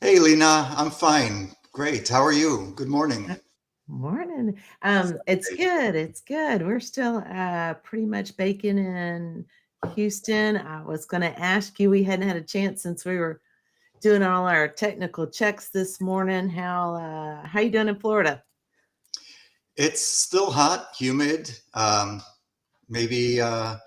Hey, Lena, I'm fine. Great. How are you? Good morning. Uh, Morning. It's good. It's good. We're still pretty much baking in Houston. I was going to ask you, we hadn't had a chance since we were doing all our technical checks this morning. How you doing in Florida? It's still hot, humid, maybe and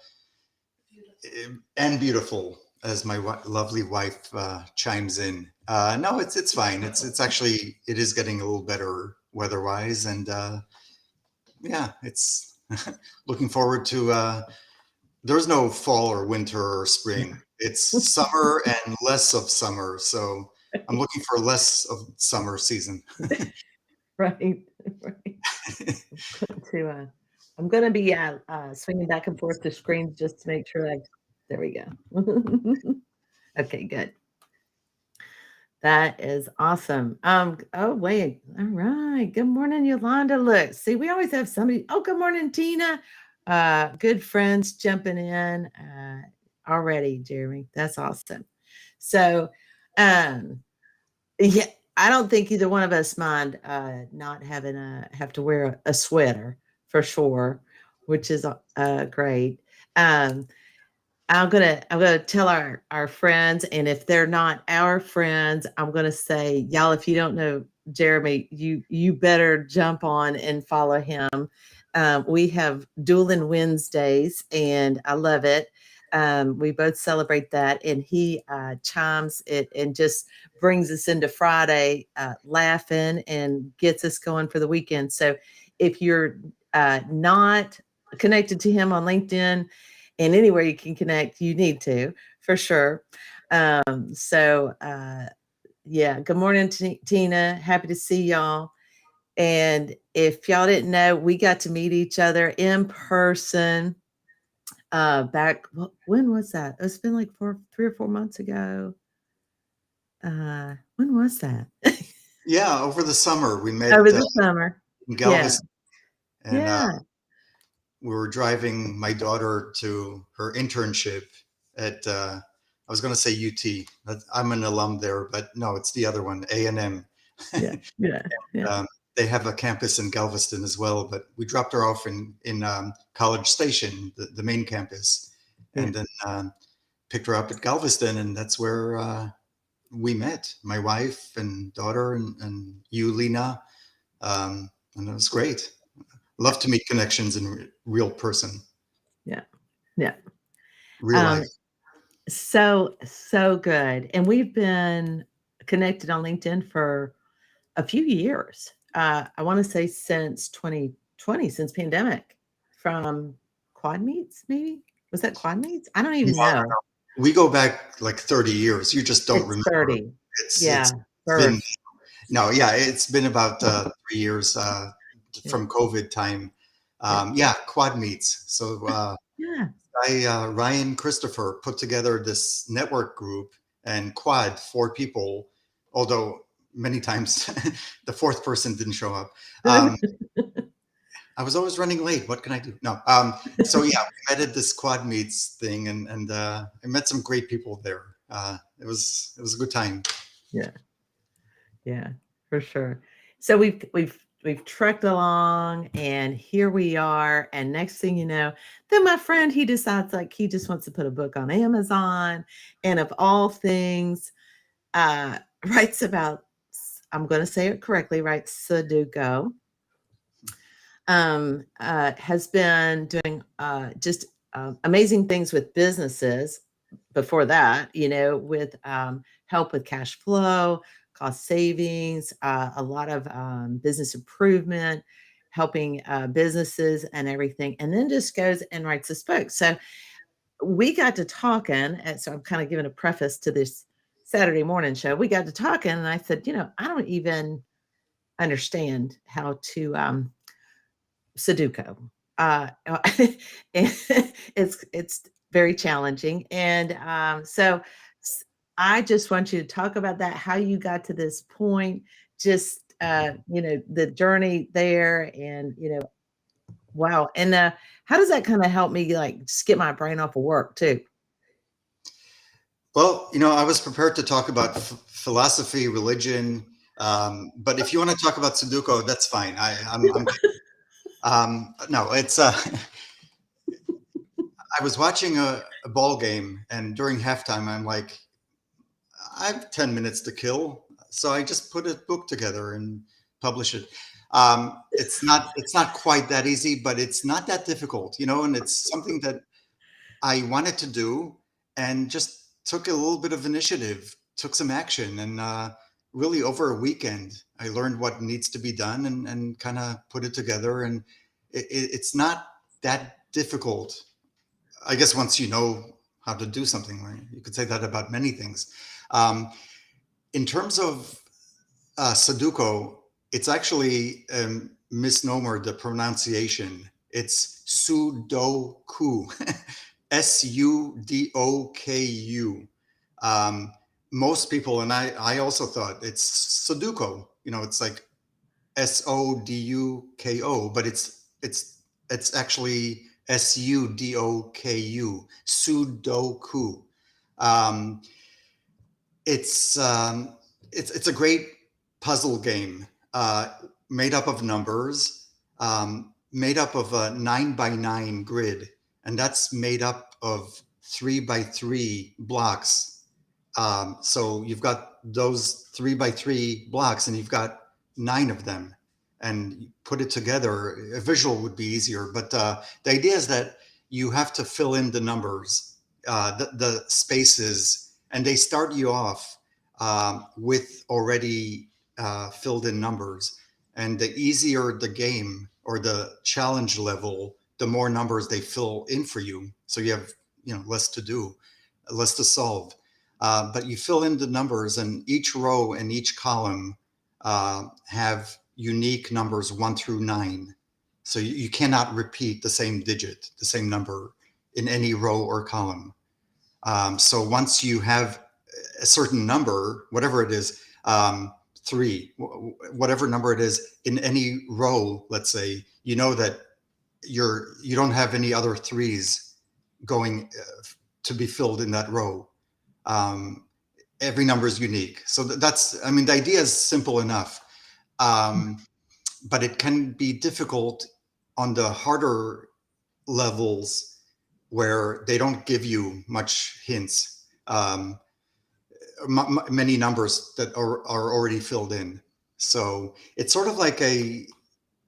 beautiful, as my lovely wife chimes in. No, it's fine. It's actually it is getting a little better weather-wise, and yeah, it's looking forward to. There's no fall or winter or spring. It's summer and less of summer, so I'm looking for less of summer season. Right, right. To I'm going to be swinging back and forth the screens just to make sure I. There we go. Okay, good. That is awesome. Oh wait. All right. Good morning, Yolanda. Look, see, we always have somebody. Oh, good morning, Tina. Good friends jumping in already, Jeremy. That's awesome. So um yeah, I don't think either one of us mind not having a have to wear a sweater for sure, which is great. Um I'm gonna tell our friends, and if they're not our friends, I'm gonna say, y'all, if you don't know Jeremy, you better jump on and follow him. We have Dueling Wednesdays, and I love it. We both celebrate that, and he chimes it and just brings us into Friday laughing and gets us going for the weekend. So if you're not connected to him on LinkedIn, and anywhere you can connect, you need to for sure. So yeah, good morning, Tina. Happy to see y'all. And if y'all didn't know, we got to meet each other in person back. When was that? It's been like 3 or 4 months ago. When was that? Yeah, over the summer we met Over the summer. in Yeah, Galveston, and yeah, we were driving my daughter to her internship at I was going to say UT. I'm an alum there, but no, it's the other one, A&M. yeah, yeah, yeah, um, they have a campus in Galveston as well, but we dropped her off in College Station, the main campus, yeah. and then picked her up at Galveston, and that's where we met. My wife and daughter, and you, Lena, and it was great. Love to meet connections in real person, Yeah, yeah. real Um, life. so good. And we've been connected on LinkedIn for a few years. I want to say since 2020, since pandemic, from quad meets, maybe was that quad meets? I don't even No, know. we go back like 30 years. You just don't It's remember. 30. It's Yeah, it's it's been birth. no, yeah, it's been about 3 years Yeah, from COVID time. yeah, Yeah, quad meets. So yeah. Ryan Christopher put together this network group and quad 4 people, although many times the fourth person didn't show up. Um, I was always running late. What can I do? No. So yeah, we met at this quad meets thing, and I met some great people there. It was a good time. Yeah, yeah, for sure. So we've trekked along, and here we are. And next thing you know, then my friend, he decides like he just wants to put a book on Amazon, and of all things, writes about, I'm going to say it correctly, right? Sudoku. Has been doing just amazing things with businesses before that, with help with cash flow, cost savings, a lot of business improvement, helping businesses and everything. And then just goes and writes this book. So we got to talking, and so I'm kind of giving a preface to this Saturday morning show. We got to talking, and I said, I don't even understand how to Sudoku. It's very challenging, and s- I just want you to talk about that, how you got to this point, just the journey there, and wow, and how does that kind of help me like just get my brain off of work too? Well, I was prepared to talk about philosophy, religion, but if you want to talk about Sudoku, that's fine. I'm no, it's I was watching a ball game, and during halftime, I'm like, I have 10 minutes to kill, so I just put a book together and publish it. It's not quite that easy, but it's not that difficult, and it's something that I wanted to do, and just took a little bit of initiative, took some action, and really over a weekend, I learned what needs to be done, and kind of put it together. And it's not that difficult. I guess once you know how to do something, right? You could say that about many things. Um, in terms of Sudoku, it's actually a misnomer, the pronunciation. It's Sudoku, Sudoku. Um, Most people, and I also thought it's Sudoku. It's like Soduko, but it's actually Sudoku, Sudoku. Um, it's um, it's a great puzzle game, made up of numbers, made up of a 9 by 9 grid, and that's made up of 3 by 3 blocks. So you've got those 3 by 3 blocks, and you've got 9 of them, and you put it together. A visual would be easier, but the idea is that you have to fill in the numbers, the spaces, and they start you off with already filled in numbers. And the easier the game or the challenge level, the more numbers they fill in for you. So you have less to do, less to solve. But you fill in the numbers, and each row and each column have unique numbers 1 through 9. So you cannot repeat the same digit, the same number in any row or column. So once you have a certain number, whatever it is, 3, whatever number it is in any row, let's say, that you don't have any other 3s going to be filled in that row. Every number is unique. So the idea is simple enough, but it can be difficult on the harder levels where they don't give you much hints. Many numbers that are already filled in. So it's sort of like a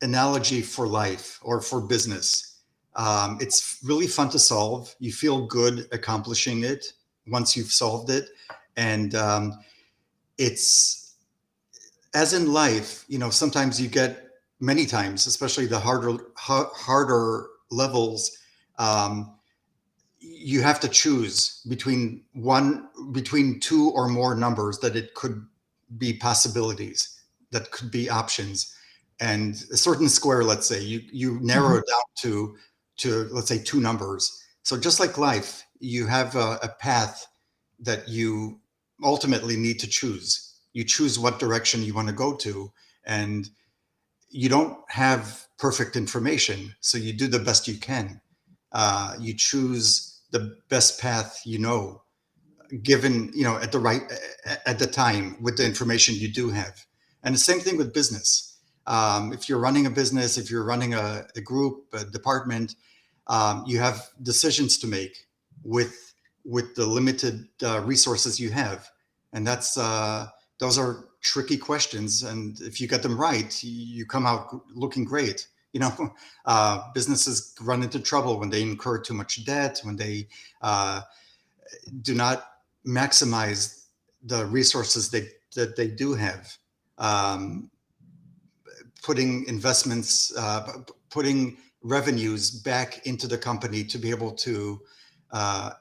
analogy for life or for business. It's really fun to solve. You feel good accomplishing it once you've solved it. And it's, as in life, sometimes you get, many times, especially the harder levels, you have to choose between 2 or more numbers, that it could be possibilities, that could be options. And a certain square, let's say, you narrow it down to let's say 2 numbers. So just like life, you have a path that you ultimately need to choose. You choose what direction you want to go to, and you don't have perfect information, so you do the best you can. You choose the best path, given, at the time, with the information you do have. And the same thing with business. If you're running a business, if you're running a group, a department, you have decisions to make with the limited resources you have. And those are tricky questions. And if you get them right, you come out looking great. Businesses run into trouble when they incur too much debt, when they do not maximize the resources that they do have. Putting investments, putting revenues back into the company to be able to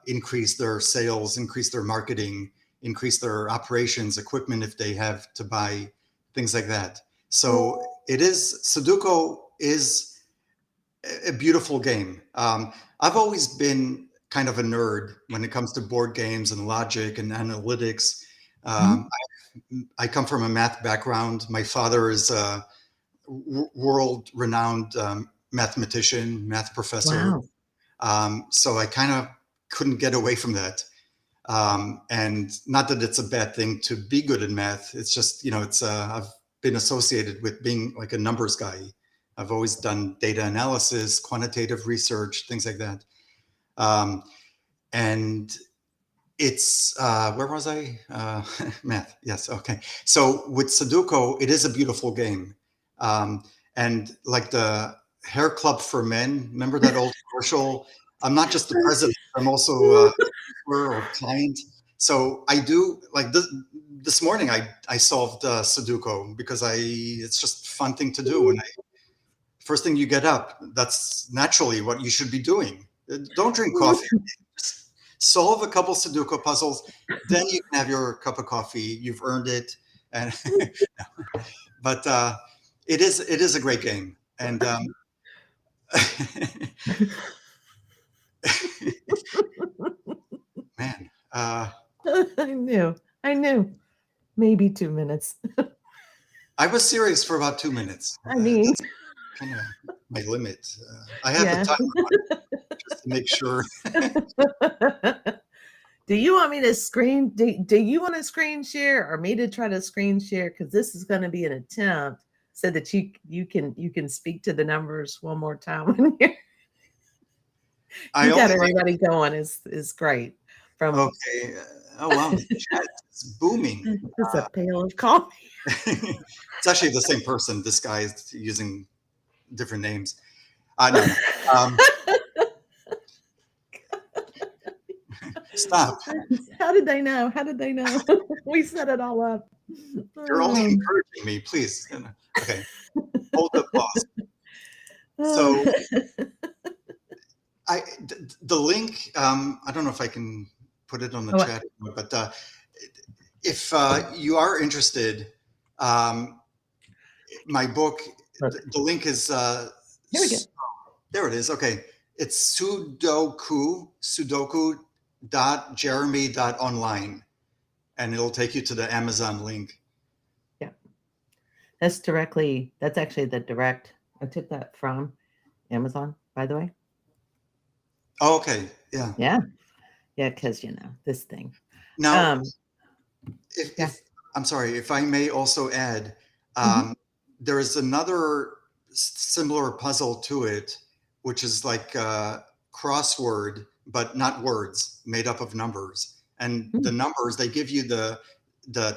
increase their sales, increase their marketing, increase their operations, equipment if they have to buy, things like that. So Sudoku is a beautiful game. I've always been kind of a nerd when it comes to board games and logic and analytics. I come from a math background. My father is a world-renowned mathematician, math professor. Wow. So I kind of couldn't get away from that. And not that it's a bad thing to be good at math. It's just, it's I've been associated with being like a numbers guy. I've always done data analysis, quantitative research, things like that. And it's where was I? Math. Yes. Okay. So with Sudoku, it is a beautiful game, and like the Hair Club for Men. Remember that old commercial? I'm not just the president. I'm also a customer or client. So I do like this morning. I solved Sudoku because it's just a fun thing to do. When first thing you get up, that's naturally what you should be doing. Don't drink coffee. Just solve a couple Sudoku puzzles, then you can have your cup of coffee. You've earned it. And but it is a great game. And man, I knew. Maybe 2 minutes. I was serious for about 2 minutes. I mean, That's kind of my limit. I have yeah. the timer on just to make sure. Do you want me to screen? Do you want to screen share or me to try to screen share? Because this is going to be an attempt so that you can speak to the numbers one more time. When I you got only everybody going is great. From okay. Oh wow, the chat is booming. it's a pail of coffee. It's actually the same person. This guy is using different names. No. Stop. How did they know? How did they know? We set it all up. You're only encouraging me, please. Okay. Hold the pause. So the link, I don't know if I can put it on the chat, but if you are interested, my book, the link is here we go. There it is. Okay. It's sudoku.jeremy.online, and it'll take you to the Amazon link. Yeah. That's actually the direct. I took that from Amazon, by the way. Oh, okay. Yeah. Yeah. Yeah, because this thing. Now, if I'm sorry, if I may also add, there is another similar puzzle to it, which is like a crossword, but not words, made up of numbers. And the numbers, they give you the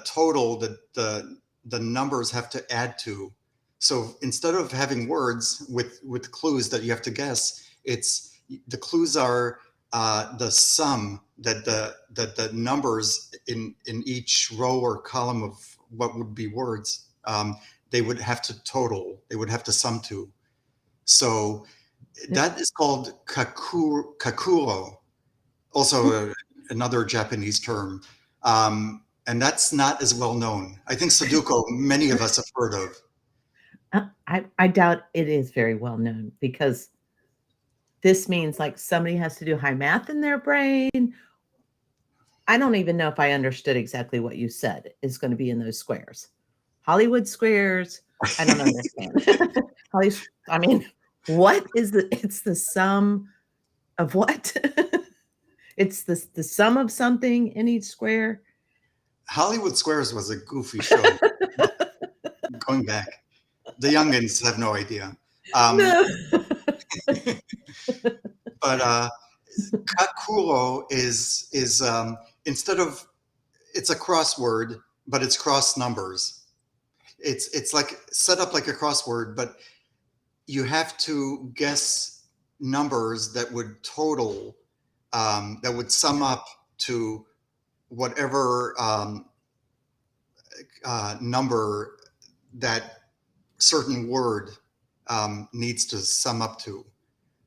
total that the numbers have to add to. So instead of having words with clues that you have to guess, the clues are the sum that the numbers in each row or column of what would be words, they would have to total, they would have to sum to. So that is called kakuro, also another Japanese term. And that's not as well known. I think Sudoku, many of us have heard of. I doubt it is very well known, because this means like somebody has to do high math in their brain. I don't even know if I understood exactly what you said is going to be in those squares. Hollywood squares, I don't understand. I mean, what is it's the sum of what? It's the sum of something in each square. Hollywood Squares was a goofy show. Going back, the youngins have no idea. No. But kakuro is instead of, it's a crossword, but it's cross numbers. It's like set up like a crossword, but you have to guess numbers that would total, that would sum up to whatever number that certain word needs to sum up to.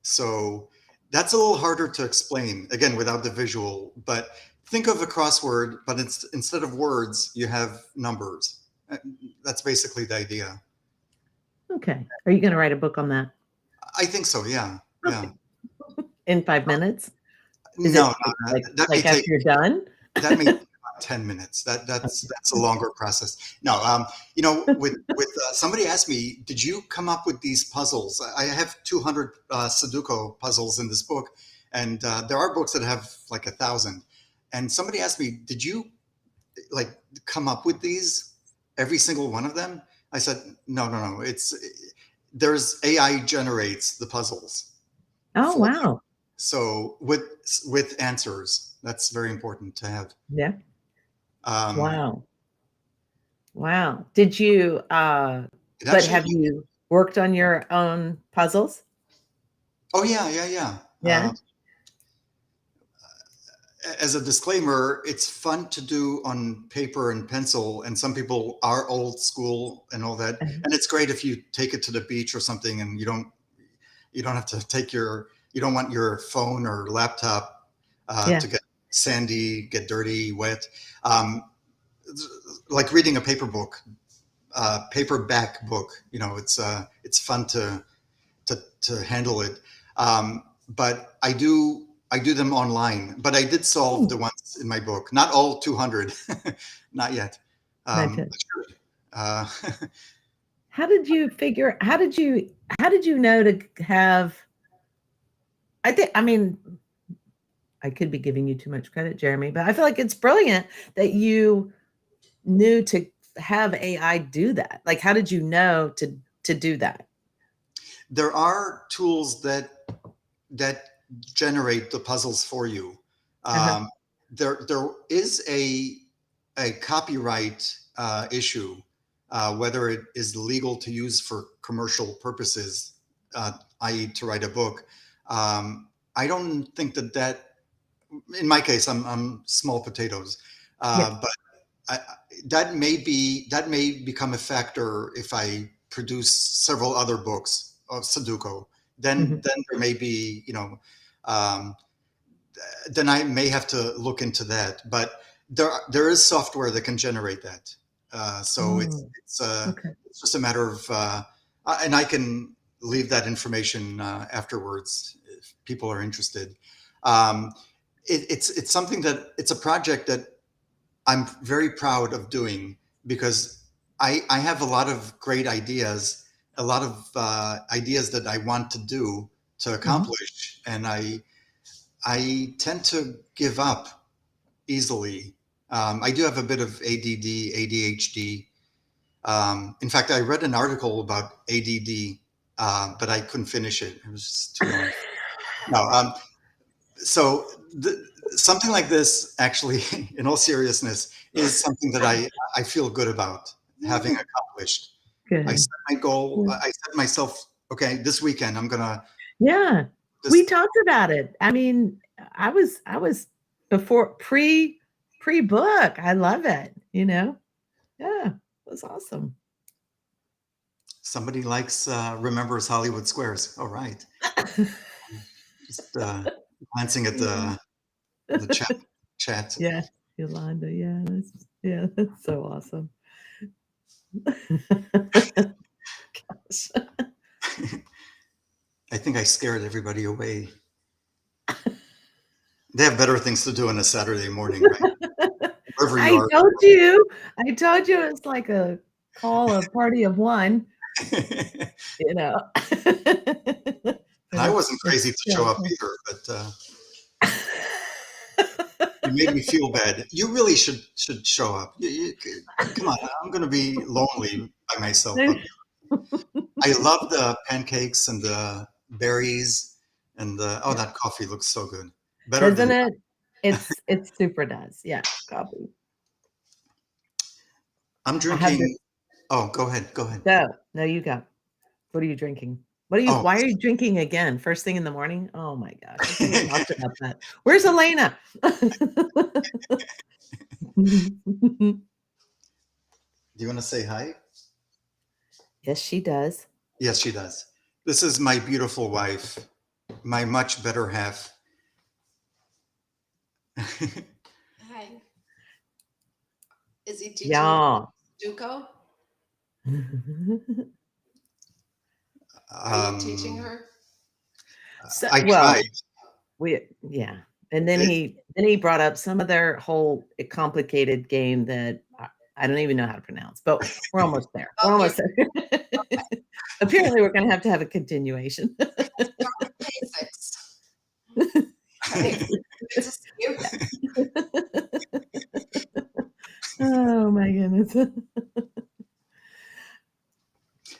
So that's a little harder to explain, again, without the visual. But think of a crossword, but instead of words, you have numbers. That's basically the idea. Okay. Are you going to write a book on that? I think so, yeah. Okay. Yeah. In 5 minutes? No, like after you're done? That may take about 10 minutes. That's a longer process. No, with somebody asked me, did you come up with these puzzles? I have 200 Sudoku puzzles in this book, and there are books that have like 1,000. and somebody asked me, "Did you like come up with these, every single one of them?" I said, "No, no, no. There's AI generates the puzzles Oh, for you. wow. So with answers, that's very important to have." Yeah. Um, Wow. Wow. Did you, it but actually, have you worked on your own puzzles? oh yeah, yeah, yeah. Yeah. As a disclaimer, it's fun to do on paper and pencil, and some people are old school and all that. Uh-huh. And it's great if you take it to the beach or something, and you don't have to take you don't want your phone or laptop Yeah. to get sandy, get dirty, wet. Um, like reading a paperback book. It's fun to handle it. But I do them online. But I did solve Hmm. the ones in my book. Not all 200, not yet. Not good. I should. Uh, How did you know to have I mean, I could be giving you too much credit, Jeremy, but I feel like it's brilliant that you knew to have AI do that. Like, how did you know to do that? there are tools that generate the puzzles for you. Uh-huh. Um, there is a copyright issue, whether it is legal to use for commercial purposes, i.e., to write a book. I don't think that in my case, I'm small potatoes, Yeah. but I, that may become a factor if I produce several other books of Sudoku. Mhm. Then there may be, um, then I may have to look into that. But there is software that can generate that. So Oh, okay. it's just a matter of, and I can leave that information afterwards if people are interested. Um, it's something that it's a project that I'm very proud of doing because I have a lot of great ideas, a lot of ideas that I want to do to Mhm. accomplish, and I tend to give up easily. I do have a bit of ADD, ADHD. In fact, I read an article about ADD, but I couldn't finish it. It was just too long. No, so something like this, actually, in all seriousness, is something that I feel good about having accomplished. I Good. set my goal. Good. I set myself, okay, this weekend I'm gonna Yeah. We just. talked about it. I mean, I was before pre-book. I love it, you know? Yeah. It was awesome. Somebody likes remembers Hollywood Squares. All right, just glancing at Yeah. the chat. Yeah, Yolanda, yeah, that's so awesome. Gosh. I think I scared everybody away. They have better things to do on a Saturday morning, right? Wherever you I are. told you, I told you it's like a party of one, And you know? But I wasn't it's crazy to show still up either, but you made me feel bad. You really should show up. Come on, I'm going to be lonely by myself up here. I love the pancakes and the berries and oh, Yeah. that coffee looks so good. Better Doesn't than it? It's super does. Yeah, coffee. I'm I have drinking. this Oh, go ahead. Go ahead. go. No, you go. What are you drinking? Oh, Why are you drinking again? First thing in the morning? Oh my gosh, I think we talked about that. Where's Elena? do you want to say hi? Yes, she does. Yes, she does. This is my beautiful wife, my much better half. Hi. Is he teaching you Yeah. Sudoku? Are you teaching um, her? So I tried. well, yeah, and then It, he brought up some other whole complicated game that I don't even know how to pronounce, but we're almost there. We're Okay, almost there. Apparently, we're gonna have a continuation. start with basics. Right? It's a skill. saying? It's yeah.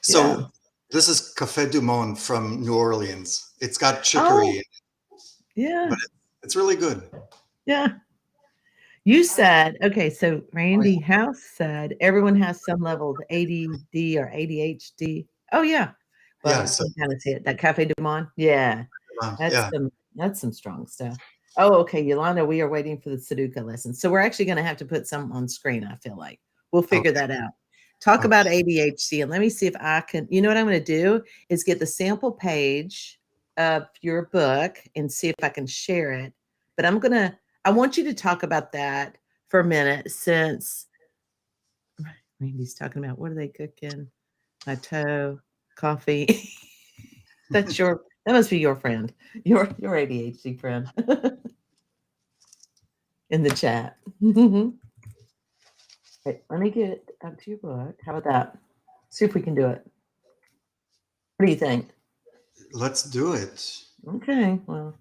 So this is Café du Monde from New Orleans. It's got Oh, chicory, yeah. but it's really good. Yeah. You said, okay, so Oh, Randy House said everyone has some level of ADD or ADHD. Oh, yeah. Well, yeah. I So can kind of see it. That Cafe du Monde. Yeah. yeah. That's some strong stuff. Oh, okay, Yolanda, we are waiting for the Sudoku lesson. So we're actually going to have to put some on screen, I feel like. We'll figure Okay. that out. Talk Okay. about ADHD, and let me see if I can, you know what I'm going to do is get the sample page of your book and see if I can share it. But I want you to talk about that for a minute since Randy's talking about what are they cooking? My toe, coffee. That must be your friend, your ADHD friend in the chat. Wait, let me get up to your book. How about that? See if we can do it. What do you think? Let's do it. Okay, well,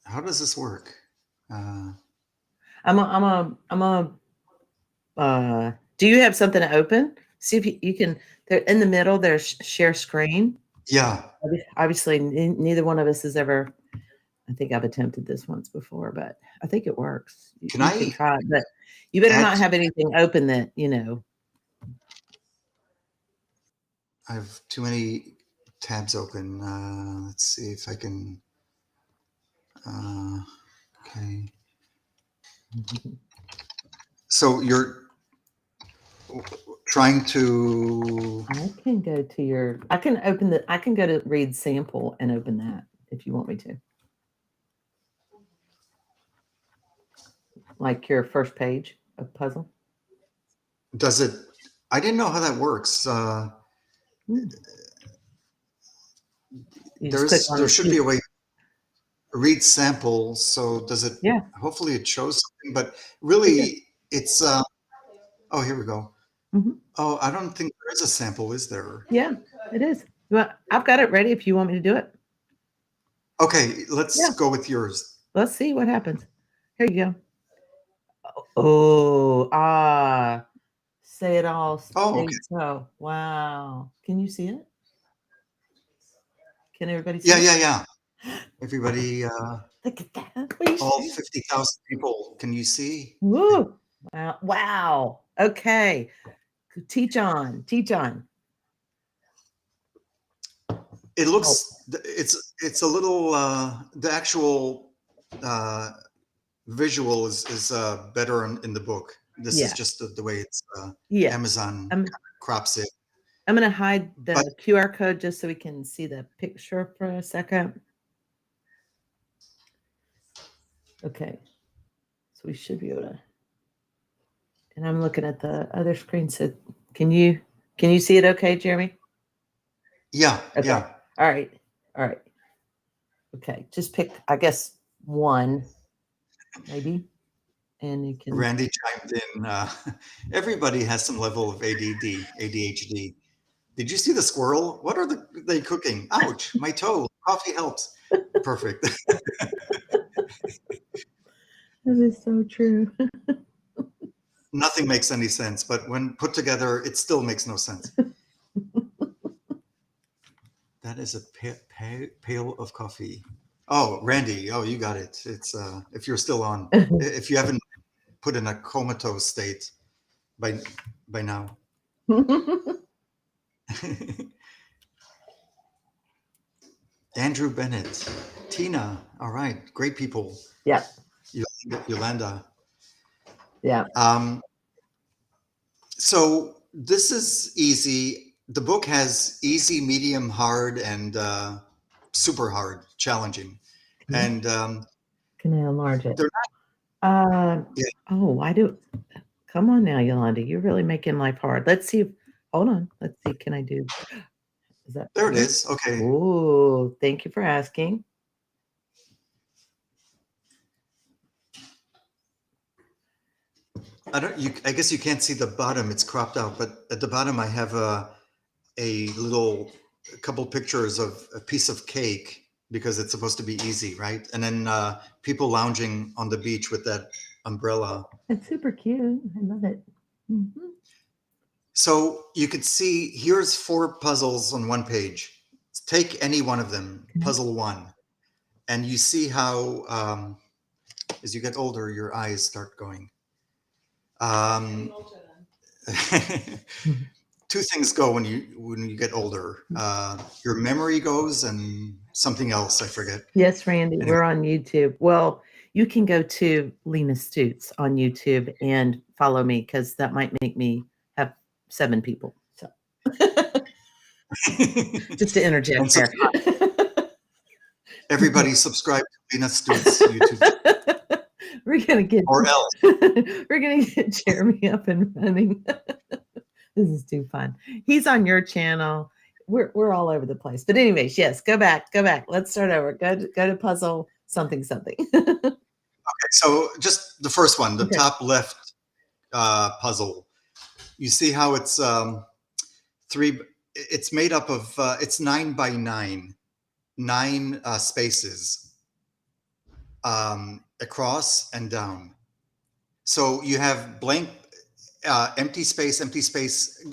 How does this work? do you have something to open? See if you can, there in the middle, there's share screen. Yeah. Obviously, neither one of us has ever, I think I've attempted this once before, but I think it works. You Can can I try it, but you better not add? have anything open that, I have too many tabs open. Let's see if I can. Okay. So you're trying to. I can go to I can go to read sample and open that if you want me to. Like your first page of puzzle. Does it? I didn't know how that works. You just click on There it. should be a way to read sample. So does it? Yeah. Hopefully it shows something, but really it's. Oh, here we go. Mhm. Oh, I don't think there is a sample, is there? Yeah, it is. Well, I've got it ready if you want me to do it. Okay, let's Yeah. go with yours. Let's see what happens. Here you go. Oh, say it all. Oh, Say okay. so. Wow. Can you see it? Can everybody see Yeah, it? yeah, yeah. Everybody, Look at that. Will you all see? 50,000 people, can you see? Woo. Wow. Wow. Okay. Teach on. Teach on. It Oh, looks, it's a little, the actual visual is better in the book. This is yeah. just the way it's Yeah. Amazon I'm crops it. I'm gonna hide But the QR code just so we can see the picture for a second. Okay. So we should be able to. And I'm looking at the other screen. So can you see it okay, Jeremy? yeah, Okay. yeah. All right. All right. Okay. Just pick, I guess, one, maybe. And you can Randy chimed in. Everybody has some level of ADD, ADHD. Did you see the squirrel? What are they cooking? Ouch, my toe. Coffee helps. Perfect. that is so true. Nothing makes any sense, but when put together, it still makes no sense. That is a pail of coffee. Oh, Randy. Oh, you got it. It's if you're still on, if you haven't put in a comatose state by now. Andrew Bennett, Tina. All right, great people. Yeah. Yolanda. Yeah. So this is easy. The book has easy, medium, hard, and super hard, challenging. And Can I enlarge it? they're yeah, Oh, why do come on now, Yolanda. You're really making life hard. Let's see. Hold on. Let's see. Can I do is that there it better? is. Okay. Oh, thank you for asking. I guess you can't see the bottom. It's cropped out, but at the bottom I have a couple pictures of a piece of cake because it's supposed to be easy, right? And then people lounging on the beach with that umbrella. It's super cute. I love it. Mhm. So you could see here's 4 puzzles on one page. Take any one of them, Okay. puzzle 1, and you see how as you get older, your eyes start going. Mhm. 2 things go when you get older. Your memory goes, and something else I forget. Yes, Randy, Anyway. we're on YouTube. Well, you can go to Lena Stutz on YouTube and follow me because that might make me have 7 people. So just to interject And there. everybody subscribe to Lena Stutz YouTube We're gonna get or else. we're gonna get Jeremy up and running. This is too fun. He's on your channel. We're all over the place. But anyways, yes, go back. Let's start over. Go to puzzle something. So just the first one, the Okay. top left puzzle. You see how it's 3. It's made up of it's 9 by 9, 9 spaces across and down. So you have blank, empty space.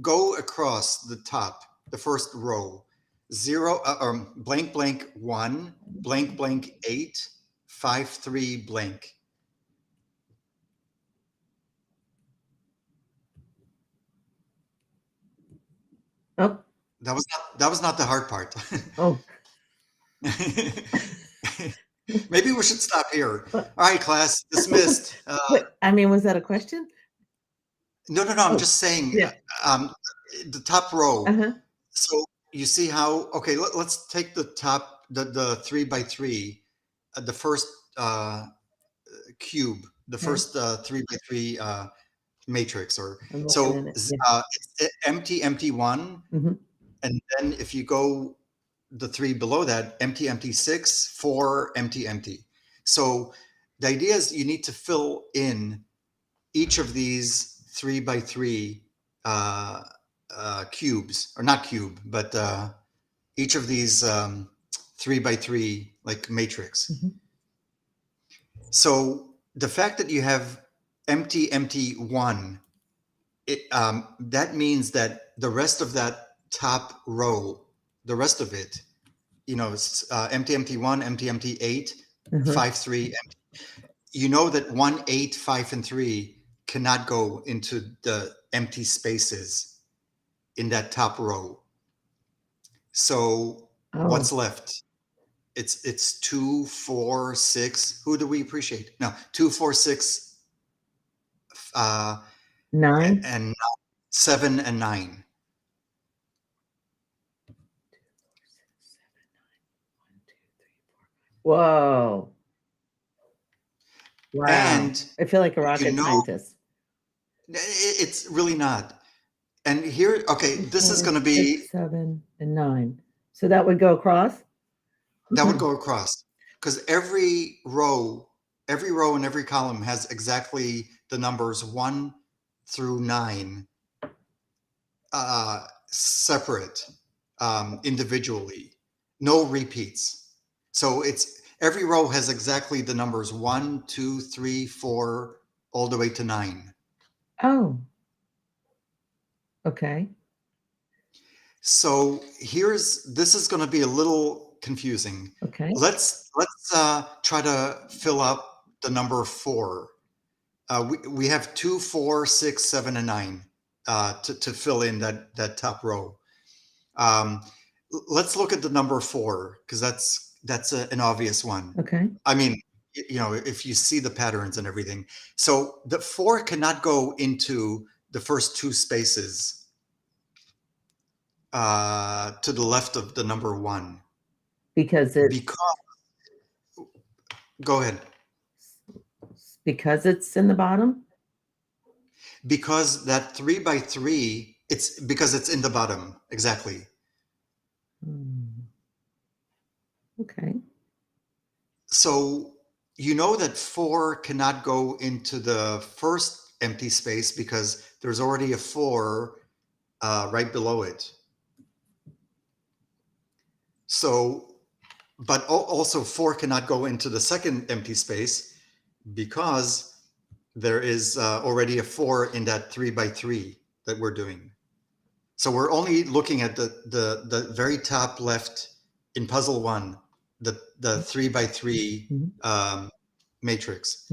Go across the top, the first row. 0 blank blank 1 blank blank 8 5 3 blank. Oh, That was not the hard part. oh. Maybe we should stop here. What? All right, class dismissed. Wait, I mean, was that a question? No. I'm Oh, just saying. yeah. The top row. Uh-huh. So you see how? Okay, let's take the top, the 3 by 3, the first cube, the Okay. first 3 by 3 matrix, or I'm so looking at it. Yeah. empty 1, Mhm. and then if you go the 3 below that, empty 6, 4 empty. So the idea is you need to fill in each of these 3 by 3 cubes, or not cube, but each of these 3 by 3 like matrix. Mhm. So the fact that you have empty 1, that means that the rest of that top row, the rest of it, it's empty 1, empty 8, Uh-huh. 5 3 empty. You know that 1 8 5 and 3 cannot go into the empty spaces in that top row. So what's Oh, left? It's 2 4 6. Who do we appreciate? No, 2 4 6 9. and 7 and 9. Whoa. Wow. And I feel like a rocket scientist. it's really not. And here, okay, this is 4, going to be 6, 7, and 9. So that would go across? that would go across, because every row and every column has exactly the numbers 1 through 9 separate, individually, no repeats. So it's every row has exactly the numbers 1 2 3 4 all the way to 9. Oh. Okay. So this is going to be a little confusing. Okay. Let's try to fill up the number 4. We have 2 4 6 7 and 9 to fill in that top row. Let's look at the number 4, because that's an obvious one. Okay. I mean, if you see the patterns and everything. So the 4 cannot go into the first 2 spaces to the left of the number 1. Because Go ahead. Because it's in the bottom? Because that 3 by 3, it's because it's in the bottom. Exactly. Okay. So you know that 4 cannot go into the first empty space because there's already a 4 right below it. So, but also 4 cannot go into the second empty space because there is already a 4 in that 3 by 3 that we're doing. So we're only looking at the very top left in puzzle 1, the 3 by 3 matrix.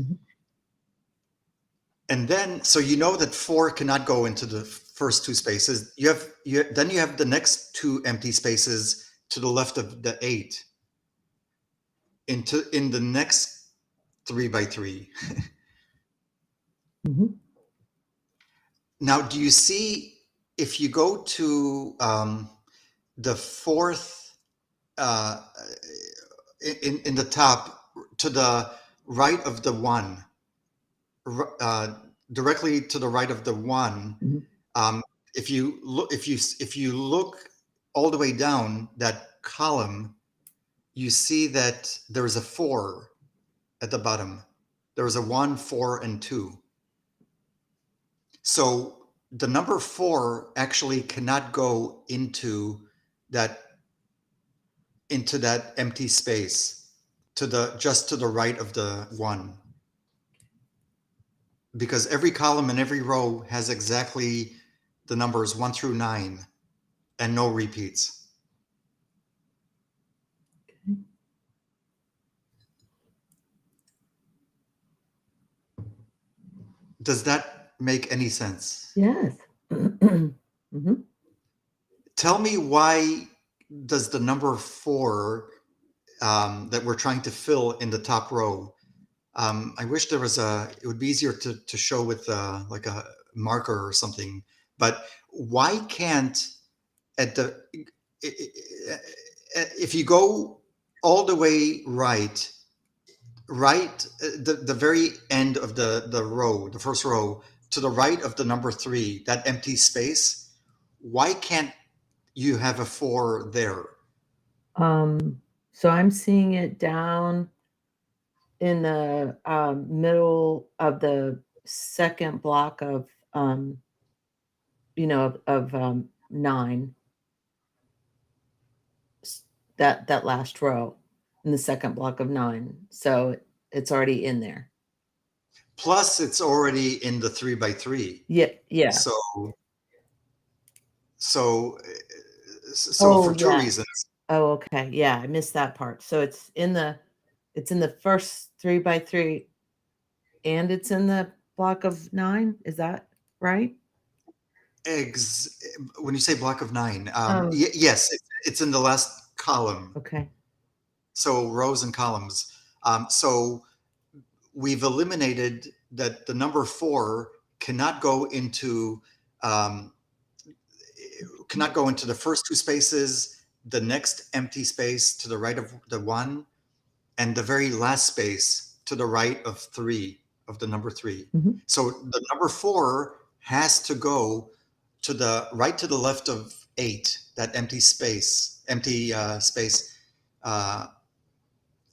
And then, so you know that 4 cannot go into the first 2 spaces. Then you have the next 2 empty spaces to the left of the 8 in the next 3 by 3. Now, do you see, if you go to the 4th in the top, to the right of the 1, directly to the right of the 1, if you look all the way down that column, you see that there's a 4 at the bottom. There's a 1, 4, and 2. So the number 4 actually cannot go into that empty space just to the right of the 1, because every column and every row has exactly the numbers 1 through 9 and no repeats. Okay. Does that make any sense? Yes. Tell me, why does the number 4 that we're trying to fill in the top row, I wish there was it would be easier to show with like a marker or something, but why can't if you go all the way right, the very end of the row, the first row, to the right of the number 3, that empty space, why can't you have a 4 there? So I'm seeing it down in the middle of the second block of 9. That last row in the second block of 9. So it's already in there. Plus, it's already in the 3 by 3. Yeah. So Oh, for 2 yeah. reasons. Oh, okay. Yeah, I missed that part. So it's in the first 3 by 3, and it's in the block of 9. Is that right? When you say block of 9, yes, it's in the last column. Okay. So rows and columns. So we've eliminated that the number 4 cannot go into the first 2 spaces, the next empty space to the right of the 1, and the very last space to the right of 3, of the number 3. So the number 4 has to go to the right, to the left of 8, that empty space,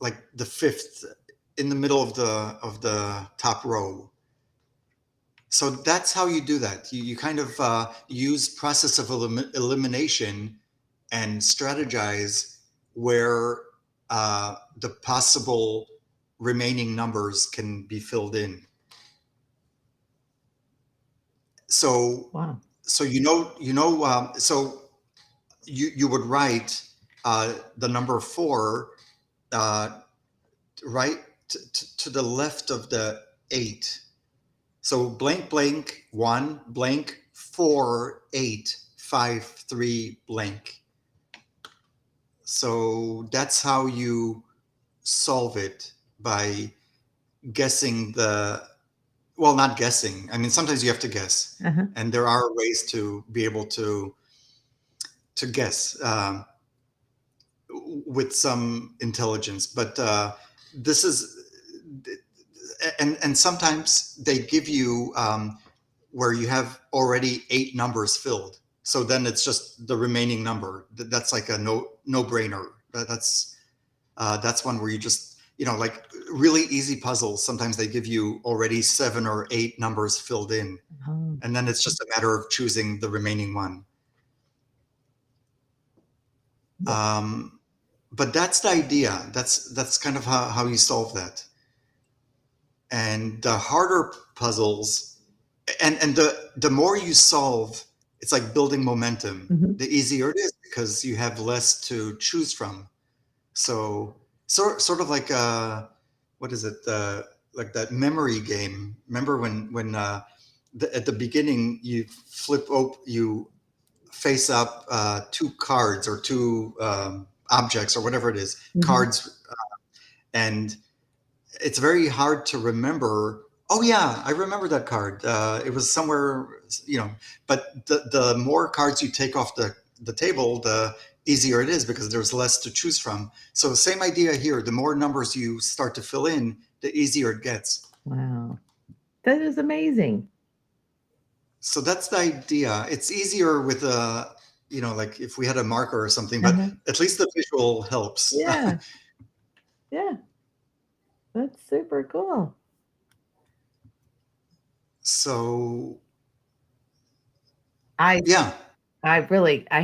like the 5th, in the middle of the top row. So that's how you do that. You kind of use process of elimination and strategize where the possible remaining numbers can be filled in. So Wow. So so you would write the number 4 right to the left of the 8. So blank blank 1 blank 4 8 5 3 blank. So that's how you solve it, by guessing not guessing. I mean, sometimes you have to guess, and there are ways to be able to guess with some intelligence. But this is, and sometimes they give you where you have already 8 numbers filled. So then it's just the remaining number. That's like a no-brainer. That's one where you just, like really easy puzzles. Sometimes they give you already 7 or 8 numbers filled in, and then it's just a matter of choosing the remaining one. But that's the idea. That's kind of how you solve that. And the harder puzzles, and the more you solve, it's like building momentum. Mhm. The easier it is because you have less to choose from. So sort of like what is it? Like that memory game. Remember when at the beginning you you face up two cards or two objects or whatever it is, Mhm. cards, and it's very hard to remember. Oh yeah, I remember that card. It was somewhere, But the more cards you take off the table, the easier it is because there's less to choose from. So same idea here. The more numbers you start to fill in, the easier it gets. Wow. That is amazing. So that's the idea. It's easier with like if we had a marker or something, but Uh-huh. at least the visual helps. Yeah. Yeah. That's super cool. So I yeah. I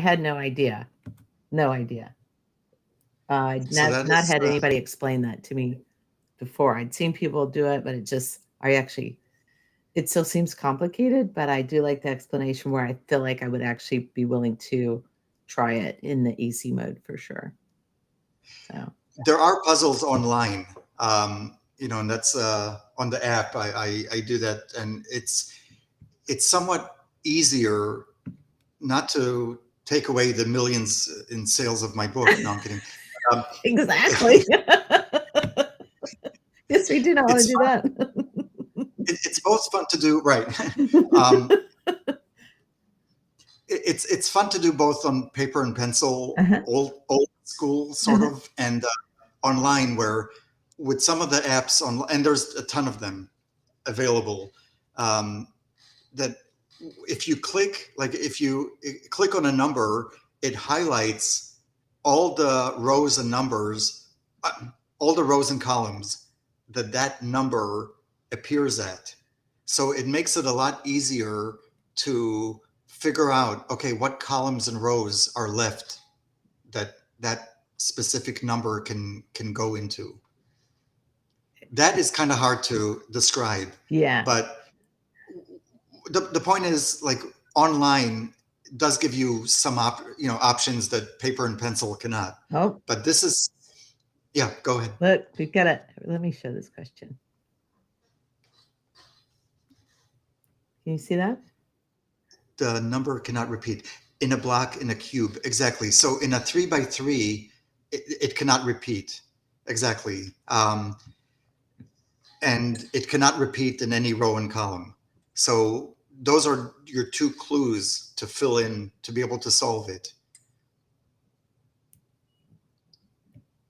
had no idea. No idea. I'd So that not is had anybody explain that to me before. I'd seen people do it, but it still seems complicated, but I do like the explanation where I feel like I would actually be willing to try it in the easy mode for sure. So, there are puzzles online, and that's on the app. I do that, and it's somewhat easier, not to take away the millions in sales of my book. No, I'm kidding. Um, exactly. Yes, we do not want to it's do fun, that. it's both fun to do, right? It's fun to do both on paper and pencil, Uh-huh. old school sort Uh-huh. of, and online, where with some of the apps on, and there's a ton of them available, that if you click on a number, it highlights all the rows and numbers, all the rows and columns that number appears at. So it makes it a lot easier to figure out, okay, what columns and rows are left that specific number can go into. That is kind of hard to describe, Yeah. but the point is, like, online does give you some options that paper and pencil cannot. Oh, But this is, yeah, go ahead. look, we've got it. Let me show this question. Can you see that? The number cannot repeat in a block, in a cube. Exactly. So in a 3 by 3, it cannot repeat. Exactly. And it cannot repeat in any row and column. So those are your two clues to fill in to be able to solve it.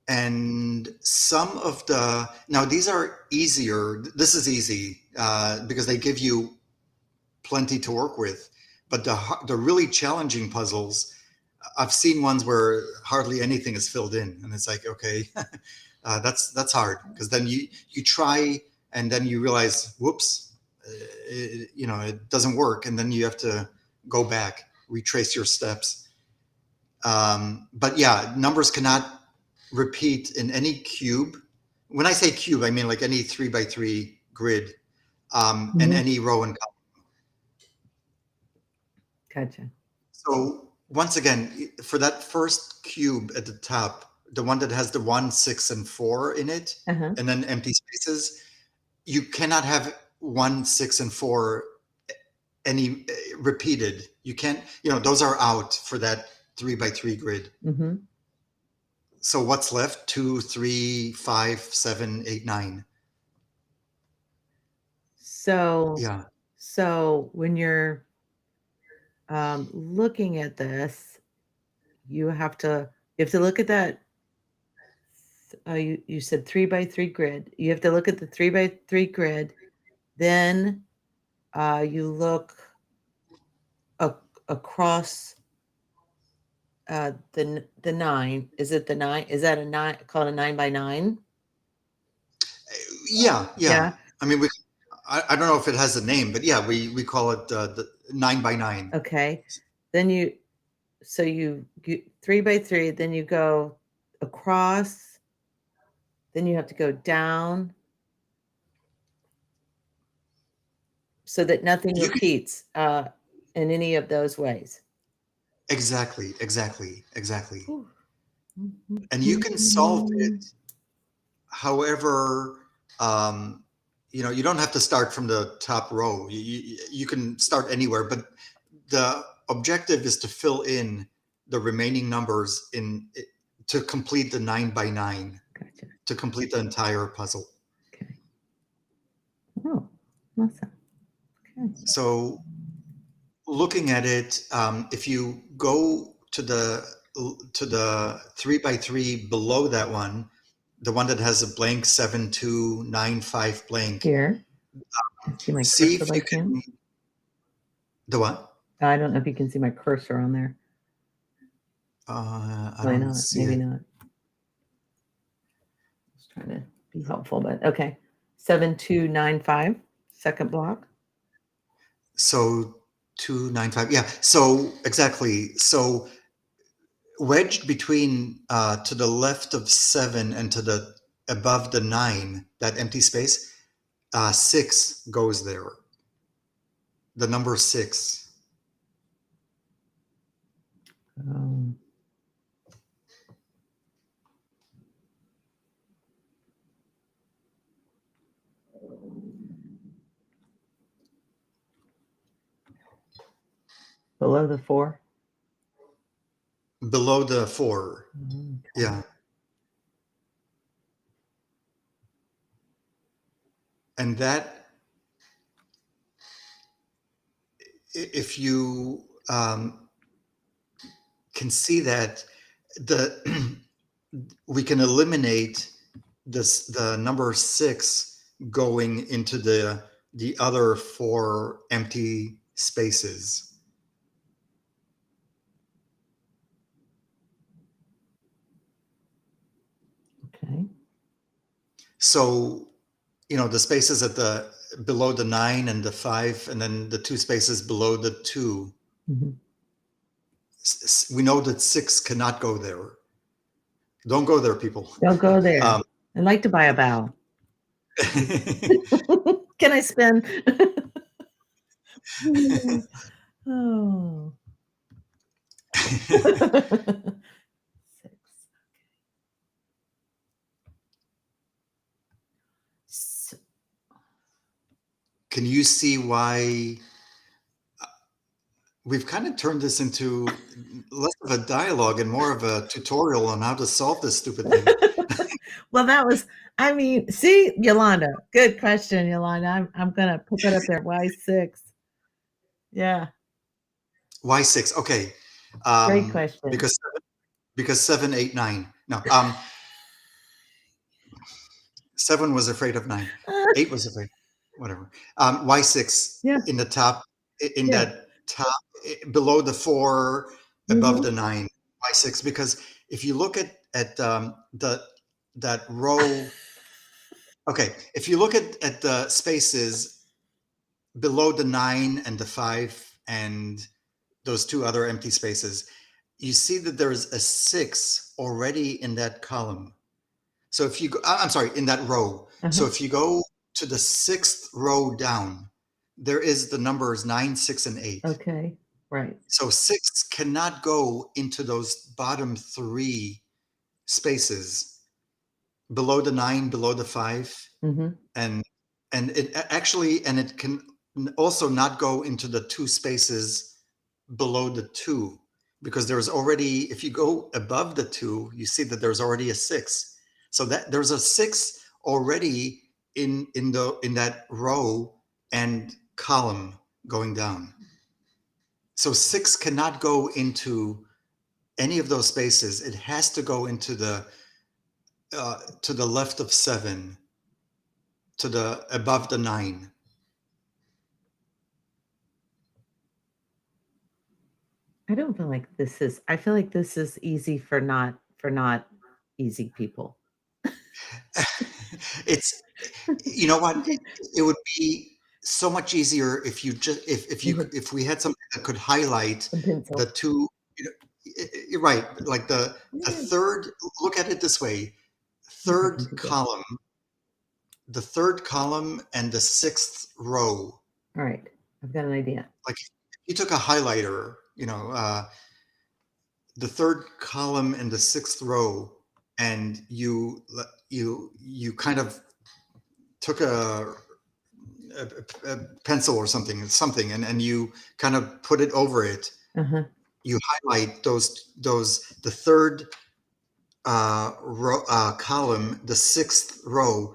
And some of now these are easier. This is easy because they give you plenty to work with. But the really challenging puzzles, I've seen ones where hardly anything is filled in, and it's like, okay, that's hard, because then you try and then you realize, whoops, it doesn't work, and then you have to go back, retrace your steps. But yeah, numbers cannot repeat in any cube. When I say cube, I mean like any 3 by 3 grid, and Mhm. any row and column. Gotcha. So once again, for that first cube at the top, the one that has the 1, 6, and 4 in it, Uh-huh. and then empty spaces, you cannot have 1, 6, and 4 any repeated. You can't, those are out for that 3 by 3 grid. Mm-hmm. So what's left? 2, 3, 5, 7, 8, 9. So, Yeah. when you're looking at this, you have to look at that. You said 3 by 3 grid. You have to look at the 3 by 3 grid. Then you look across the 9. Is it the 9? Is that a 9 called a 9 by 9? Yeah. Yeah. I mean, I don't know if it has a name, but yeah, we call it the 9 by 9. Okay. Then you 3 by 3. Then you go across. Then you have to go down. so that nothing You can, repeats in any of those ways. exactly. Ooh. And you can solve it however, you don't have to start from the top row. You can start anywhere, but the objective is to fill in the remaining numbers to complete the 9 by 9, Gotcha. to complete the entire puzzle. Okay. Oh, awesome. Okay. So looking at it, if you go to the 3 by 3 below that one, the one that has a blank 7295 blank, Here. I see my see cursor if by you can. chance. The what? I don't know if you can see my cursor on there. I Why don't not? see Maybe it. not. Just trying to be helpful, but okay. 7295, second block. So 295. Yeah. So exactly. So wedged between to the left of 7 and to the above the 9, that empty space, 6 goes there. The number 6. Below the 4. Below the 4. Okay. Yeah. And that, if you can see that, we can eliminate the number 6 going into the other 4 empty spaces. Okay. So, the spaces at the below the 9 and the 5, and then the 2 spaces below the 2. Mm-hmm. We know that 6 cannot go there. Don't go there, people. Don't go there. I'd like to buy a bow. Can I spin? Oh. 6. Can you see why we've kind of turned this into less of a dialogue and more of a tutorial on how to solve this stupid thing? Well, see, Yolanda, good question, Yolanda. I'm gonna put that up there. Why 6? Yeah. Why 6? Okay. Great question. Because 7, 8, 9. No. 7 was afraid of 9. 8 was afraid. Whatever. Why 6? Yeah. In the top, that top, below the 4, above the 9. Why 6? Because if you look at that row. Okay, if you look at the spaces below the 9 and the 5 and those 2 other empty spaces, you see that there's a 6 already in that column. So if you go, I'm sorry, in that row. So if you go to the 6th row down, there is the numbers 9, 6, and 8. Okay, right. So 6 cannot go into those bottom 3 spaces below the 9, below the 5, and it can also not go into the 2 spaces below the 2, because there's already, if you go above the 2, you see that there's already a 6. So that there's a 6 already in that row and column going down. So 6 cannot go into any of those spaces. It has to go into to the left of 7, to the above the 9. I don't feel like this is. I feel like this is easy for not easy people. It's, you know what? It would be so much easier if you just if we had something that could highlight the 2. You're right. Like the third. Look at it this way: third column, the third column, and the 6th row All right. I've got an idea. Like you took a highlighter, the third column in the sixth row, and you kind of took a pencil or something, and you kind of put it over it. Uh-huh. You highlight the third row, column, the sixth row.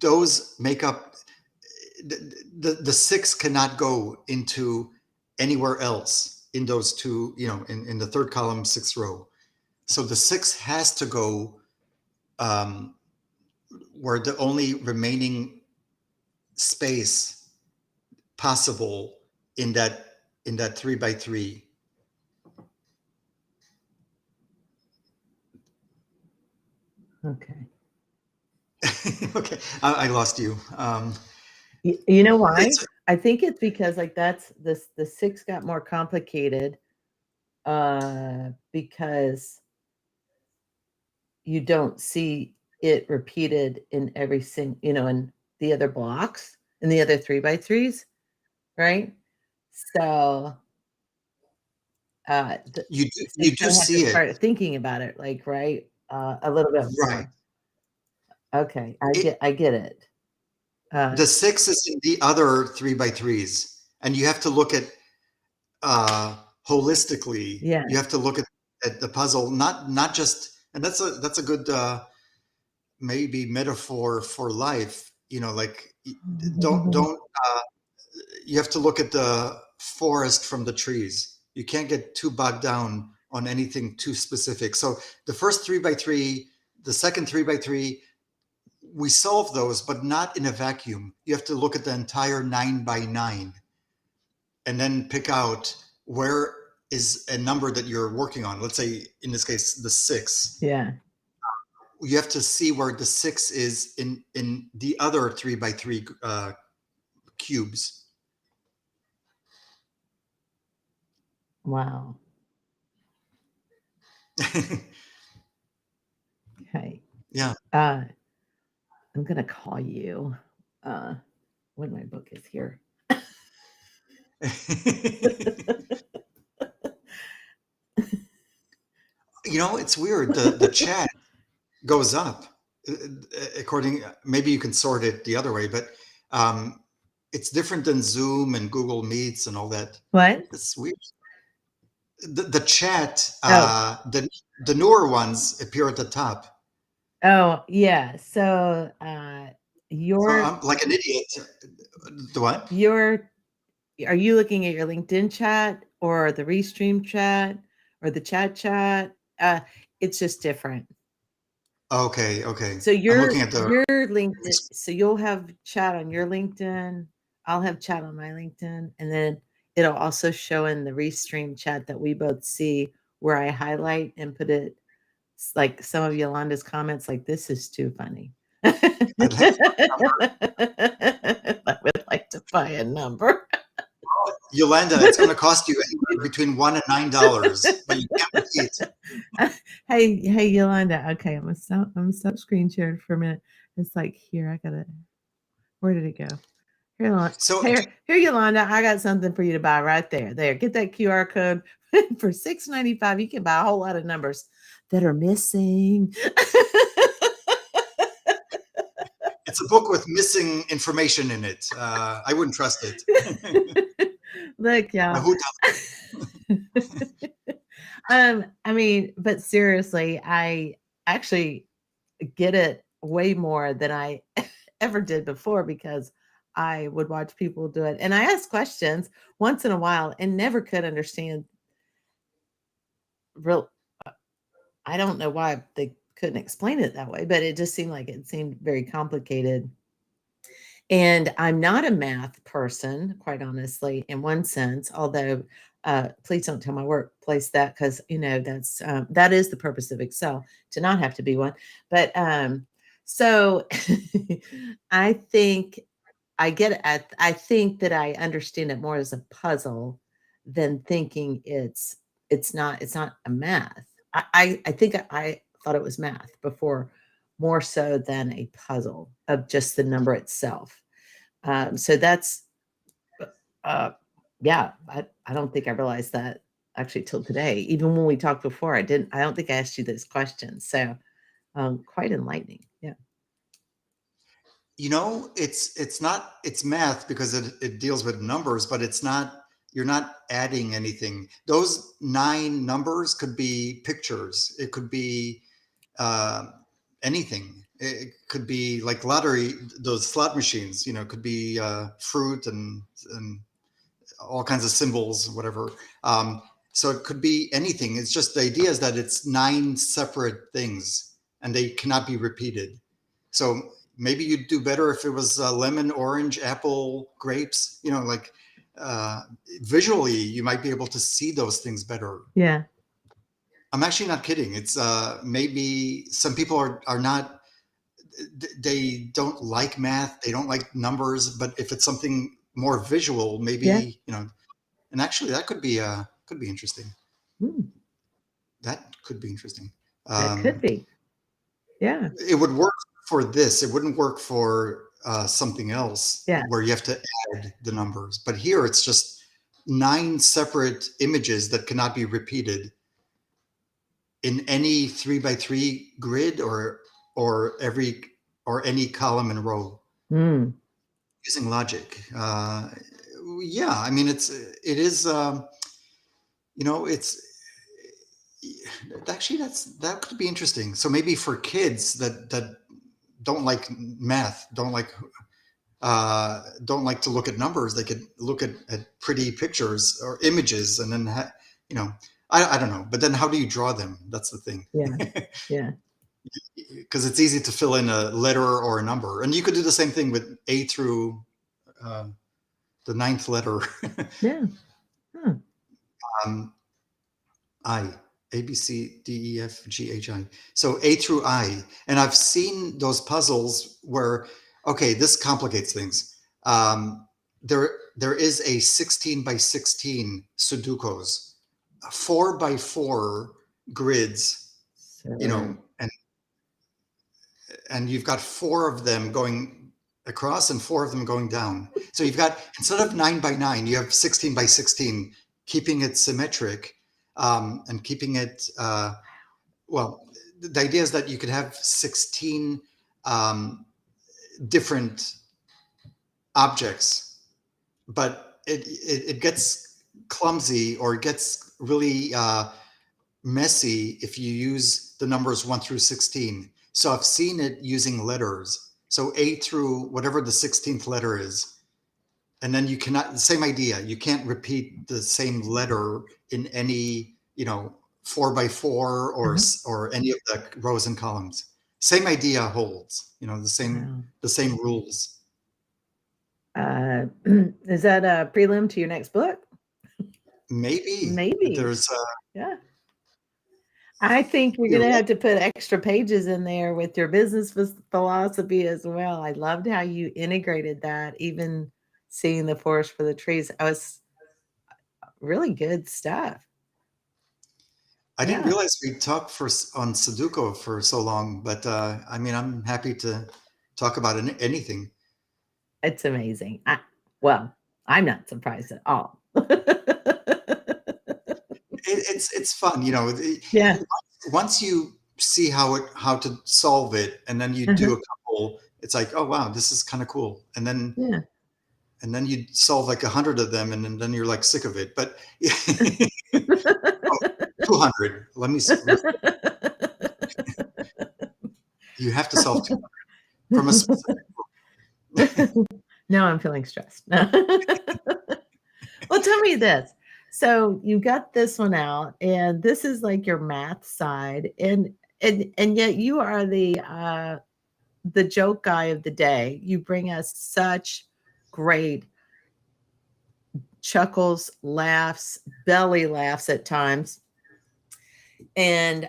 Those make up the six cannot go into anywhere else in those two, in the third column, sixth row. So the six has to go where the only remaining space possible in that 3x3. Okay. Okay, I lost you. You know why? It's I think it's because like the six got more complicated because you don't see it repeated in every single, in the other blocks, in the other 3x3s, right? So you you do kind of have see to it, start thinking about it, like, right, a little bit right? more. Okay, It, I get it. the six is in the other 3x3s, and you have to look at holistically. Yeah, You have to look at the puzzle, not just, and that's a good maybe metaphor for life. Like don't you have to look at the forest from the trees. You can't get too bogged down on anything too specific. So the first 3x3, the second 3x3, we solve those, but not in a vacuum. You have to look at the entire 9x9 and then pick out where is a number that you're working on. Let's say in this case, the six. yeah. You have to see where the six is in the other 3x3 cubes. Wow. Okay. Yeah. I'm gonna call you when my book is here. It's weird. The chat goes up according. Maybe you can sort it the other way, but it's different than Zoom and Google Meets and all that. What? It's weird. The chat, Oh. the newer ones appear at the top. Oh, yeah. So So your I'm like an idiot. The what? are you looking at your LinkedIn chat or the Restream chat or the chat? It's just different. Okay. So I'm looking at the. your LinkedIn, so you'll have chat on your LinkedIn, I'll have chat on my LinkedIn, and then it'll also show in the Restream chat that we both see where I highlight and put it like some of Yolanda's comments, like, this is too funny. I'd like to I would like to buy a number. Yolanda, it's going to cost you anywhere between $1 and $9, but you can't repeat. Hey, Yolanda. Okay, I'm gonna stop screen sharing for a minute. It's like here, I gotta. Where did it go? So Here, Yolanda. I got something for you to buy right there. There, get that QR code for $6.95. You can buy a whole lot of numbers that are missing. it's a book with missing information in it. I wouldn't trust it. Look, Now, y'all. who does? I mean, but seriously, I actually get it way more than I ever did before because I would watch people do it. And I ask questions once in a while and never could understand real. I don't know why they couldn't explain it that way, but it just seemed very complicated. And I'm not a math person, quite honestly, in one sense, although please don't tell my workplace that because that is the purpose of Excel, to not have to be one. But so I think I think that I understand it more as a puzzle than thinking it's not a math. I think I thought it was math before, more so than a puzzle of just the number itself. So that's Yeah, I don't think I realized that actually till today. Even when we talked before, I don't think I asked you those questions. So, quite enlightening. Yeah. You know, it's not it's math because it deals with numbers, but it's not you're not adding anything. Those 9 numbers could be pictures. It could be uh, anything. It could be like lottery, those slot machines. You know, it could be fruit and all kinds of symbols, whatever. Um, so it could be anything. It's just the idea is that it's 9 separate things and they cannot be repeated. So maybe you'd do better if it was lemon, orange, apple, grapes. You know, like uh, visually, you might be able to see those things better. Yeah. I'm actually not kidding. It's maybe some people are not. They don't like math. They don't like numbers. But if it's something more visual, maybe Yeah. you know. And actually, that could be interesting. Mm, That could be interesting. that could be. Yeah. It would work for this. It wouldn't work for something else Yeah. where you have to add the numbers. But here, it's just 9 separate images that cannot be repeated in any 3 by 3 grid or any column and row Mm, using logic. Yeah, I mean it is. You know, it's actually that could be interesting. So maybe for kids that don't like math, don't like to look at numbers, they could look at pretty pictures or images, and then you know, I don't know. But then how do you draw them? That's the thing. yeah. Yeah. Because it's easy to fill in a letter or a number, and you could do the same thing with A through uh, the 9th letter. Yeah. Huh. um, I, A, B, C, D, E, F, G, H, I. So A through I. And I've seen those puzzles where, okay, this complicates things. There is a 16 by 16 Sudokus, 4 by 4 grids, you So, know, and you've got 4 of them going across and 4 of them going down. So you've got, instead of 9 by 9, you have 16 by 16, keeping it symmetric, and keeping it, well, the idea is that you could have 16 different objects, but it gets clumsy or it gets really messy if you use the numbers 1 through 16. So I've seen it using letters. So A through whatever the 16th letter is. And then you cannot, the same idea, you can't repeat the same letter in any, you know, 4 by 4 or any of the rows and columns. Same idea holds, you know, wow. the same rules. Is that a prelim to your next book? Maybe Maybe. there's Yeah. I think you're you're gonna right. have to put extra pages in there with your business philosophy as well. I loved how you integrated that, even seeing the forest for the trees. I was really good stuff. I didn't Yeah, realize we talked on Sudoku for so long, but I mean, I'm happy to talk about anything. it's amazing. Well, I'm not surprised at all. It's fun, you know. Yeah. Once you see how to solve it, and then you do Uh-huh. a couple, it's like, oh wow, this is kind of cool. Yeah. And then you solve like 100 of them, and then you're like sick of it. But oh, 200. Let me. You have to solve 200 from a specific. Now I'm feeling stressed. Well, tell me this. So you got this one out, and this is like your math side, and yet you are the joke guy of the day. You bring us such great chuckles, laughs, belly laughs at times, and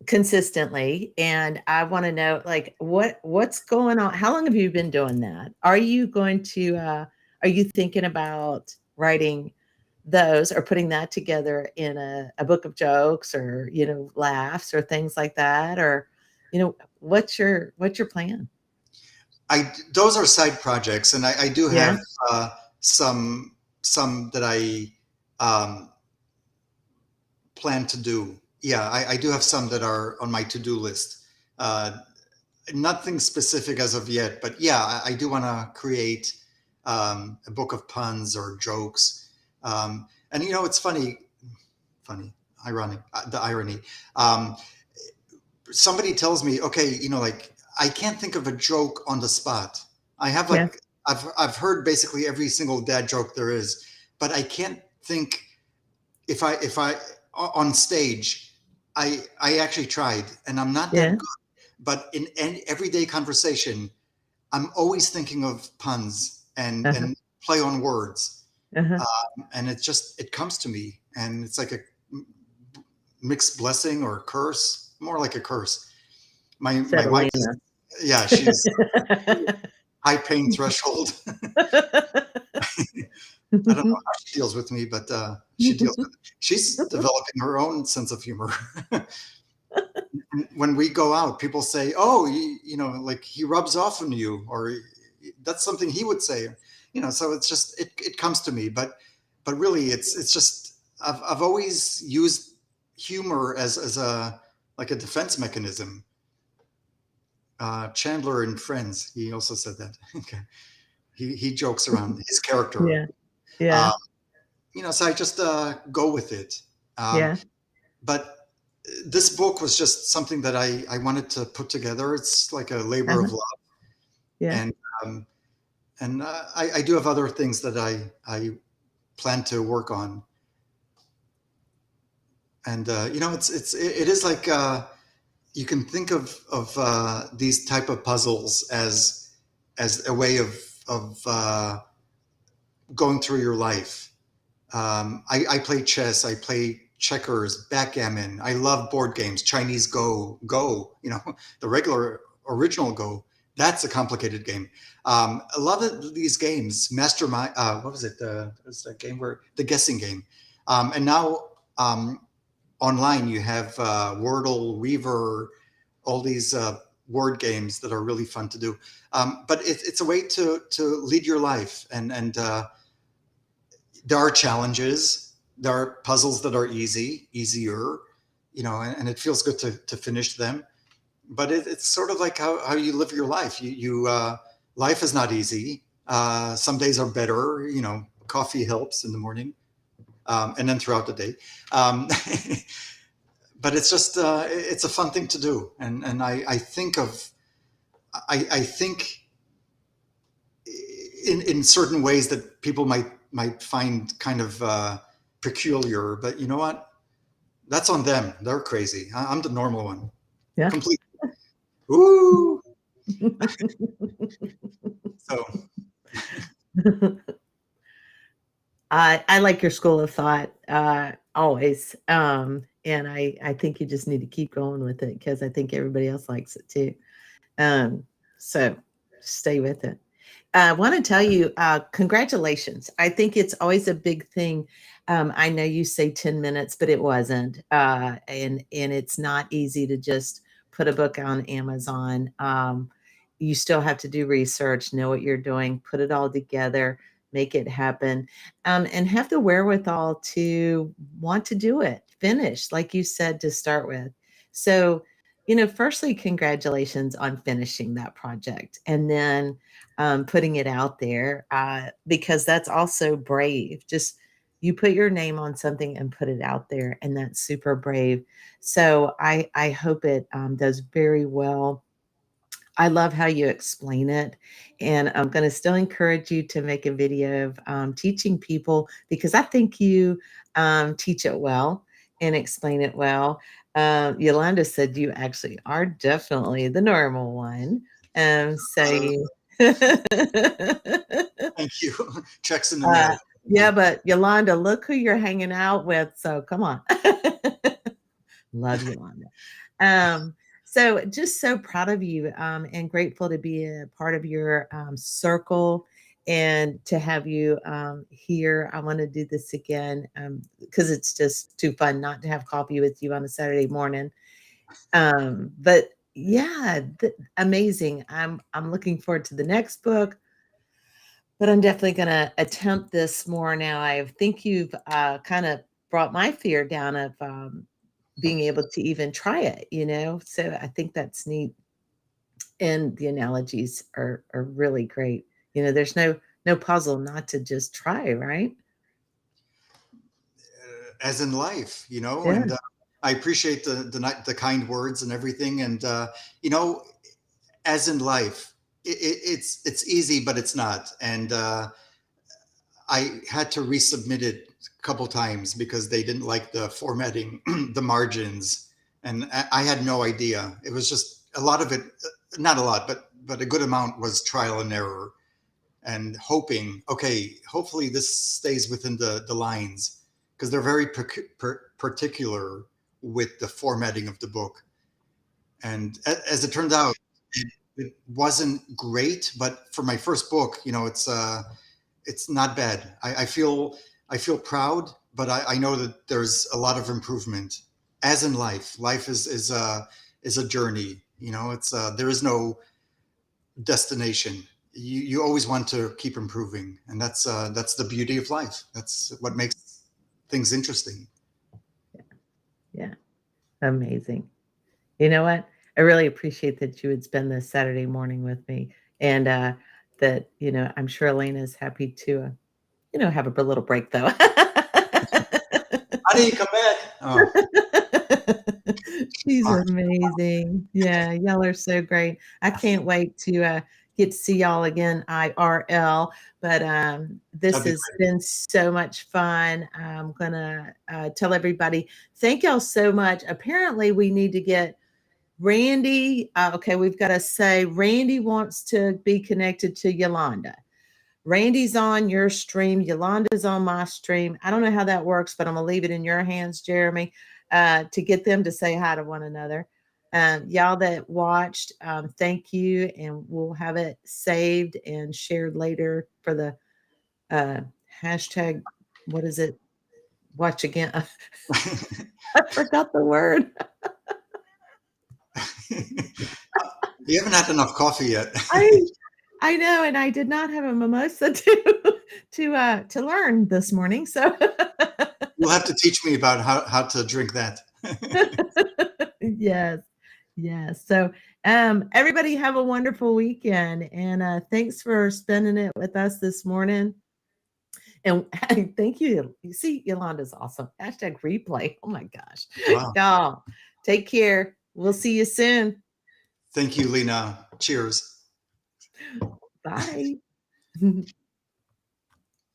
consistently. And I want to know, like, what's going on? How long have you been doing that? Are you thinking about writing those or putting that together in a book of jokes, or laughs or things like that? Or what's your plan? Those are side projects, and I do have Yeah. some that I um, plan to do. Yeah, I do have some that are on my to-do list. Uh, Nothing specific as of yet, but yeah, I do want to create a book of puns or jokes. And it's funny, ironic, the irony. Um, Somebody tells me, okay, like I can't think of a joke on the spot. I have Yeah. like I've heard basically every single dad joke there is, but I can't think if I on stage. I actually tried, and I'm not Yeah. that good. But in any everyday conversation, I'm always thinking of puns and Uh-huh. and play on words, Uh-huh. and it comes to me, and it's like a mixed blessing or a curse, more like a curse. My Said wife is, Elena. yeah, she's high pain threshold. I don't know how she deals with me, but she deals with it. She's developing her own sense of humor. When we go out, people say, "Oh, like he rubs off on you," or that's something he would say. So it's just it comes to me, but really, it's just I've always used humor as a like a defense mechanism. Chandler in Friends, he also said that. Okay, he jokes around his character. Yeah. Yeah. Um, so I just go with it. Um, Yeah. but this book was just something that I wanted to put together. It's like a labor Uh-huh. of love, Yeah. and um, I do have other things that I plan to work on. And it is like you can think of these type of puzzles as a way of going through your life. I play chess. I play checkers, backgammon. I love board games. Chinese Go. The regular original Go. That's a complicated game. A lot of these games, Mastermind. What was it? What's that game where the guessing game? And now online you have Wordle, Weaver, all these word games that are really fun to do. But it's a way to lead your life, and there are challenges. There are puzzles that are easier, and it feels good to finish them. But it's sort of like how you live your life. Life is not easy. Some days are better. Coffee helps in the morning, and then throughout the day. Um, but it's just it's a fun thing to do, and I think I think in certain ways that people might find kind of peculiar, but you know what? That's on them. They're crazy. I'm the normal one. Yeah. Complete. Ooh. So I like your school of thought always. And I think you just need to keep going with it because I think everybody else likes it too. So stay with it. I want to tell you, congratulations. I think it's always a big thing. I know you say 10 minutes, but it wasn't. And it's not easy to just put a book on Amazon. You still have to do research, know what you're doing, put it all together, make it happen, and have the wherewithal to want to do it, finish, like you said, to start with. So, firstly, congratulations on finishing that project and then putting it out there because that's also brave. Just you put your name on something and put it out there, and that's super brave. So I hope it does very well. I love how you explain it. And I'm going to still encourage you to make a video of teaching people because I think you teach it well and explain it well. Yolanda said you actually are definitely the normal one. So you. thank you. Checks in the mail. Yeah, but Yolanda, look who you're hanging out with. So come on. Love Yolanda. So just so proud of you and grateful to be a part of your circle and to have you here. I want to do this again because it's just too fun not to have coffee with you on a Saturday morning. But yeah, amazing. I'm looking forward to the next book. but I'm definitely going to attempt this more now. I think you've kind of brought my fear down of being able to even try it, So I think that's neat. And the analogies are really great. There's no puzzle not to just try, right? As in life, Yeah. and I appreciate the kind words and everything. And, you know, as in life, it's easy, but it's not. And I had to resubmit it a couple times because they didn't like the formatting, the margins, and I had no idea. It was just a lot of it, not a lot, but a good amount was trial and error, and hoping, okay, hopefully this stays within the lines, because they're very particular with the formatting of the book. And as it turned out, it wasn't great, but for my first book, it's not bad. I feel proud, but I know that there's a lot of improvement. As in life, life is a journey. It's there is no destination. You always want to keep improving, and that's the beauty of life. That's what makes things interesting. Yeah. Amazing. You know what? I really appreciate that you would spend this Saturday morning with me, and that I'm sure Elena's happy to have a little break though. How do you come back? Oh, She's all right. amazing. Yeah, y'all are so great. I can't wait to get to see y'all again IRL. But this That'd be has been so much fun. I'm gonna tell everybody thank y'all so much. Apparently, we need to get Randy. Okay, we've got to say Randy wants to be connected to Yolanda. Randy's on your stream. Yolanda's on my stream. I don't know how that works, but I'm going to leave it in your hands, Jeremy, to get them to say hi to one another. Y'all that watched, thank you. And we'll have it saved and shared later for the hashtag. What is it? Watch again. I forgot the word. You haven't had enough coffee yet. I know, and I did not have a mimosa to learn this morning. So You'll have to teach me about how to drink that. yes, yes. So everybody have a wonderful weekend, and thanks for spending it with us this morning. And thank you. You see, Yolanda's awesome. Hashtag replay. Oh my gosh. Wow. Y'all, take care. We'll see you soon. Thank you, Lena. Cheers. Bye.